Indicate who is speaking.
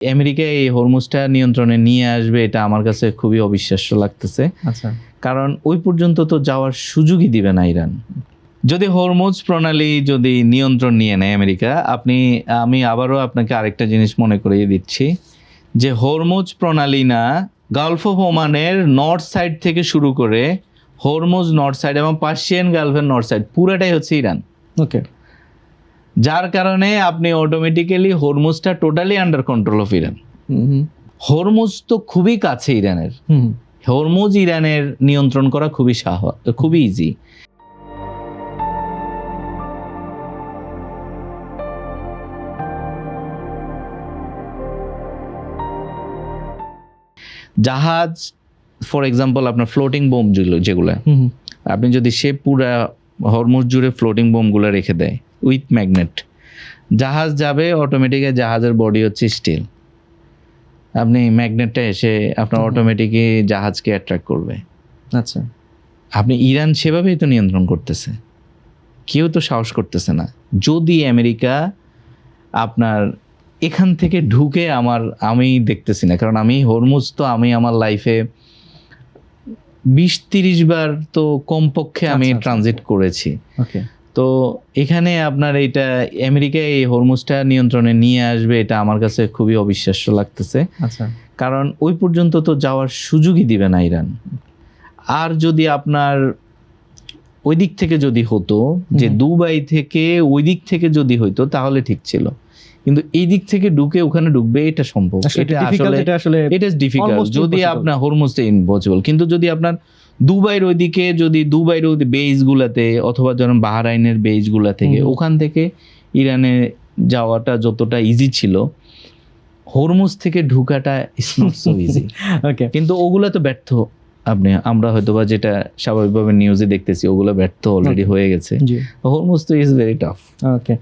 Speaker 1: America এই হরমুজটা নিয়ন্ত্রণে নিয়ে আসবে এটা আমার কাছে খুবই অবিশ্বাস্য লাগতেছে।
Speaker 2: আচ্ছা,
Speaker 1: কারণ ওই পর্যন্ত তো যাওয়ার সুযোগই দিবে না ইরান। যদি হরমুজ প্রণালী যদি নিয়ন্ত্রণ নিয়ে নেয় আমেরিকা, আমি আবারও আপনাকে আরেকটা জিনিস মনে করিয়ে দিচ্ছি যে হরমুজ প্রণালী না, গালফ অফ ওমানের নর্থ সাইড থেকে শুরু করে হরমুজ নর্থ সাইড এবং পার্সিয়ান গালফের নর্থ সাইড পুরাটাই হচ্ছে ইরান।
Speaker 2: ওকে,
Speaker 1: যার কারণে আপনি অটোমেটিক্যালি হরমুজটা totally under control of Iran. Hormuz তো খুবই কাছে ইরানের। হরমুজ ইরানের নিয়ন্ত্রণ করা খুবই ইজি। জাহাজ ফর এক্সাম্পল আপনার ফ্লোটিং বোম যেগুলো আপনি যদি সে পুরা হরমুজ জুড়ে ফ্লোটিং বোমগুলো রেখে দেয় উইথ ম্যাগনেট, জাহাজ যাবে অটোমেটিক্যালি, জাহাজের বডি হচ্ছে স্টিল, আপনি ম্যাগনেটটা এসে আপনার অটোমেটিকই জাহাজকে অ্যাট্রাক্ট করবে।
Speaker 2: আচ্ছা,
Speaker 1: আপনি ইরান সেভাবেই তো নিয়ন্ত্রণ করতেছে, কেউ তো সাহস করতেছে না। যদি আমেরিকা আপনার এখান থেকে ঢুকে আমি দেখতেছি না, কারণ আমি হরমুজ তো আমি আমার লাইফে 20-30 বার তো কমপক্ষে আমি ট্রানজিট করেছি।
Speaker 2: ওকে,
Speaker 1: তো এখানে আপনার এইটা আমেরিকা এই হরমুজটা নিয়ন্ত্রণে নিয়ে আসবে এটা আমার কাছে খুবই অবিশ্বাস্য লাগতেছে।
Speaker 2: আচ্ছা,
Speaker 1: কারণ ওই পর্যন্ত তো যাওয়ার সুযোগই দিবে না ইরান। আর যদি আপনার ওই দিক থেকে যদি হতো যে দুবাই থেকে ওই দিক থেকে যদি হইতো তাহলে ঠিক ছিল, কিন্তু এই দিক থেকে ঢুকে ওখানে ঢুকবে এটা সম্ভব, এটা আসলে ডিফিকাল্ট। যদি আপনার হরমুজটা ইম্পসিবল, কিন্তু যদি আপনার দুবাইয়ের ওইদিকে যদি দুবাইয়ের ওই বেস গুলাতে অথবা যেমন বাহরাইনের বেস গুলা থেকে ওখান থেকে ইরানে যাওয়াটা যতটা ইজি ছিল, হরমুজ থেকে ঢুকাটা ইজ নট সো ইজি।
Speaker 2: ওকে,
Speaker 1: কিন্তু ওগুলা তো ব্যর্থ। আমরা হয়তোবা যেটা স্বাভাবিকভাবে নিউজে দেখতেছি ওগুলো ব্যর্থ অলরেডি হয়ে গেছে। হরমুজ তো ইজ ভেরি টাফ।
Speaker 2: ওকে।